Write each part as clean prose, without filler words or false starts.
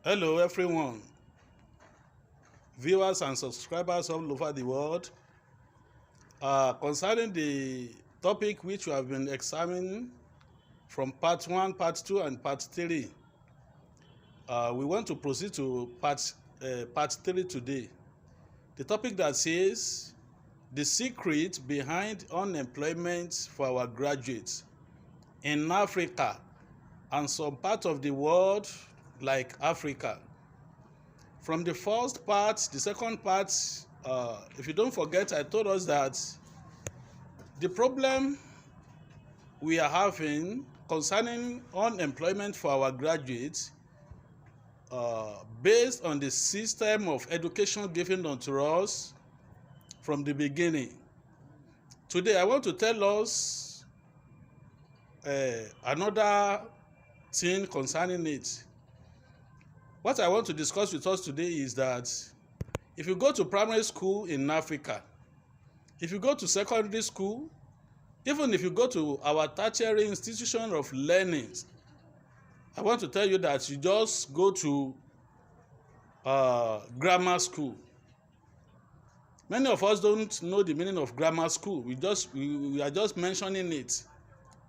Hello, everyone, viewers and subscribers all over the world. Concerning the topic which we have been examining from part 1, part 2, and part 3, we want to proceed to part 3 today. The topic that says the secret behind unemployment for our graduates in Africa and some part of the world like Africa. From the first part, the second part, if you don't forget, I told us that the problem we are having concerning unemployment for our graduates based on the system of education given unto us from the beginning. Today, I want to tell us another thing concerning it. What I want to discuss with us today is that if you go to primary school in Africa, if you go to secondary school, even if you go to our tertiary institution of learning, I want to tell you that you just go to grammar school. Many of us don't know the meaning of grammar school. We are just mentioning it,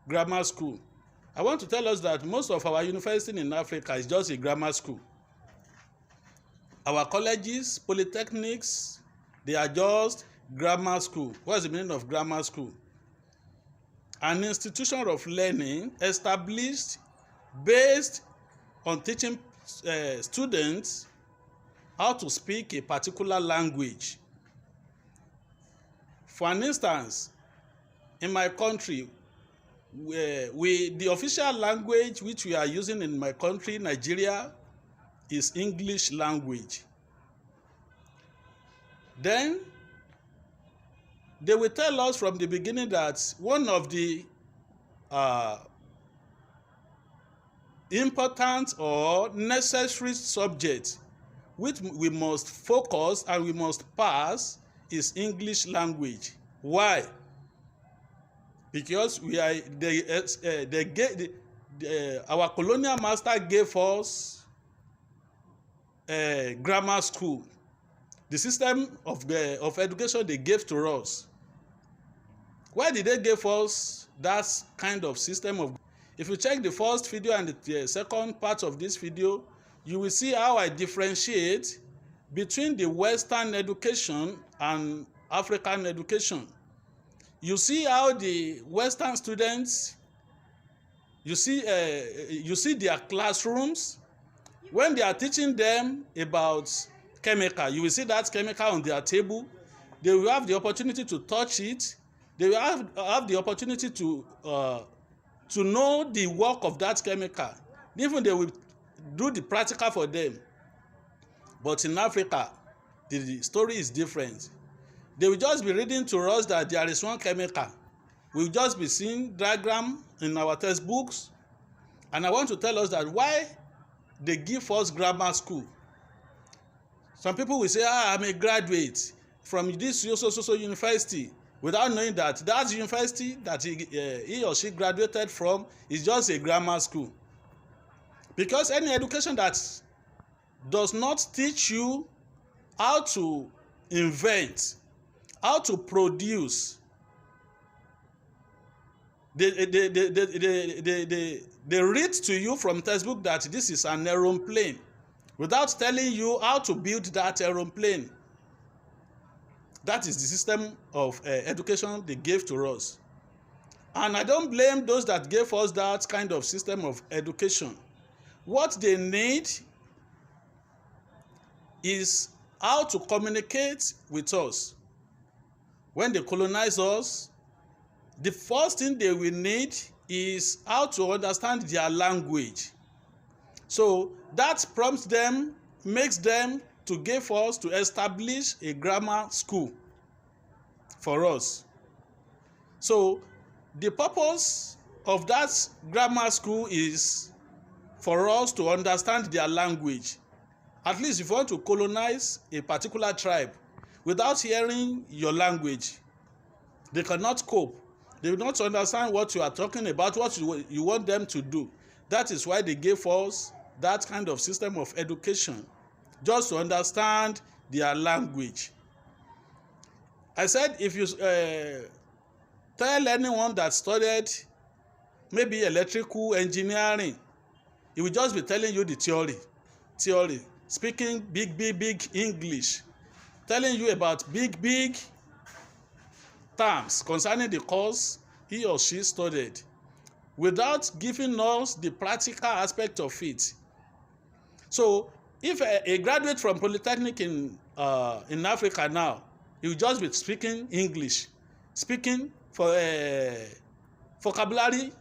grammar school. I want to tell us that most of our university in Africa is just a grammar school. Our colleges, polytechnics, they are just grammar school. What is the meaning of grammar school? An institution of learning established based on teaching students how to speak a particular language. For an instance, in my country, the official language which we are using in my country, Nigeria, is English language. Then they will tell us from the beginning that one of the important or necessary subjects which we must focus and we must pass is English language. Why? Because our colonial master gave us grammar school, the system of education they gave to us. Why did they give us that kind of system of? If you check the first video and the second part of this video, you will see how I differentiate between the Western education and African education. You see how the Western students, you see their classrooms. When they are teaching them about chemical, you will see that chemical on their table. They will have the opportunity to touch it. They will have the opportunity to know the work of that chemical. Even they will do the practical for them. But in Africa, the story is different. They will just be reading to us that there is one chemical. We will just be seeing diagram in our textbooks. And I want to tell us that why they give us grammar school. Some people will say, I'm a graduate from this so university, without knowing that that university that he or she graduated from is just a grammar school. Because any education that does not teach you how to invent, how to produce, they read to you from textbook that this is an aeroplane without telling you how to build that aeroplane. That is the system of education they gave to us. And I don't blame those that gave us that kind of system of education. What they need is how to communicate with us. When they colonize us, the first thing they will need is how to understand their language. So that prompts them, makes them to give us, to establish a grammar school for us. So the purpose of that grammar school is for us to understand their language. At least if you want to colonize a particular tribe, without hearing your language, they cannot cope. They will not understand what you are talking about, what you want them to do. That is why they gave us that kind of system of education just to understand their language. I said if you tell anyone that studied maybe electrical engineering, he will just be telling you the theory, speaking big English, telling you about big terms concerning the course he or she studied, without giving us the practical aspect of it. So if a graduate from Polytechnic in Africa now, he will just be speaking English, speaking for vocabulary.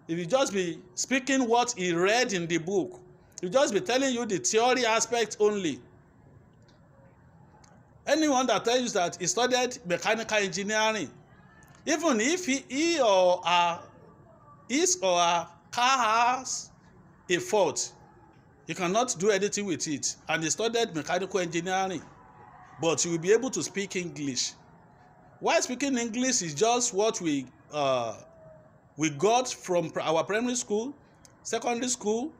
He will just be speaking what he read in the book. He will just be telling you the theory aspect only. Anyone that tells you that he studied mechanical engineering, even if his or her car has a fault, he cannot do anything with it, and he studied mechanical engineering, but he will be able to speak English. Why speaking English is just what we got from our primary school, secondary school,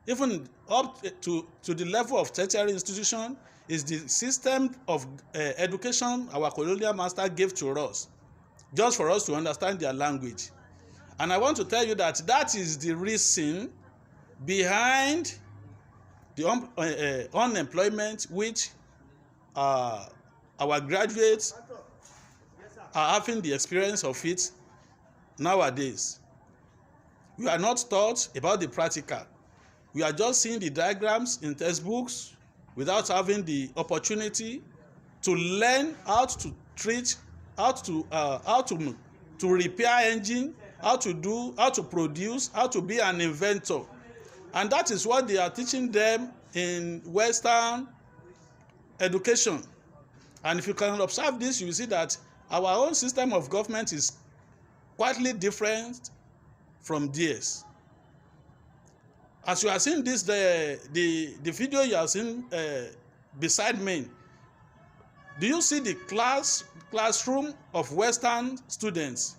even up to the level of tertiary institution, is the system of education our colonial master gave to us, just for us to understand their language. And I want to tell you that that is the reason behind the unemployment which our graduates are having the experience of it nowadays. We are not taught about the practical. We are just seeing the diagrams in textbooks without having the opportunity to learn how to treat, how to repair engine, how to produce, how to be an inventor. And that is what they are teaching them in Western education. And if you can observe this, you will see that our own system of government is quietly different from theirs. As you are seeing this, the video you are seeing beside me, do you see the classroom of Western students?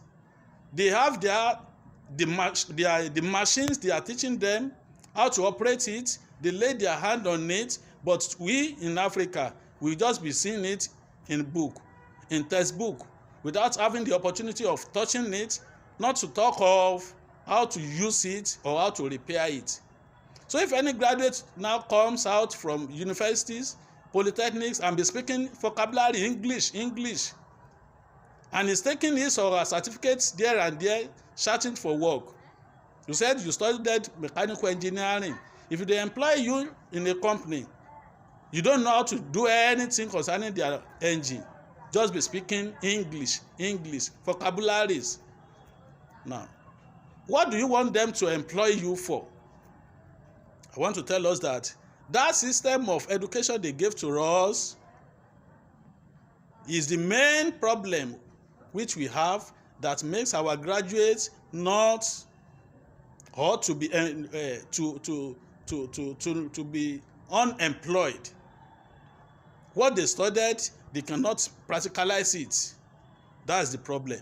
They have the machines. They are teaching them how to operate it. They lay their hand on it. But we in Africa, we just be seeing it in textbook, without having the opportunity of touching it, not to talk of how to use it or how to repair it. So if any graduate now comes out from universities, polytechnics, and be speaking vocabulary English, and is taking his or her certificates there and there, searching for work. You said you studied mechanical engineering. If they employ you in a company, you don't know how to do anything concerning their engine. Just be speaking English, vocabularies. Now, what do you want them to employ you for? I want to tell us that system of education they gave to us is the main problem which we have that makes our graduates not, or to be to be unemployed. What they studied, they cannot practicalize it. That's the problem.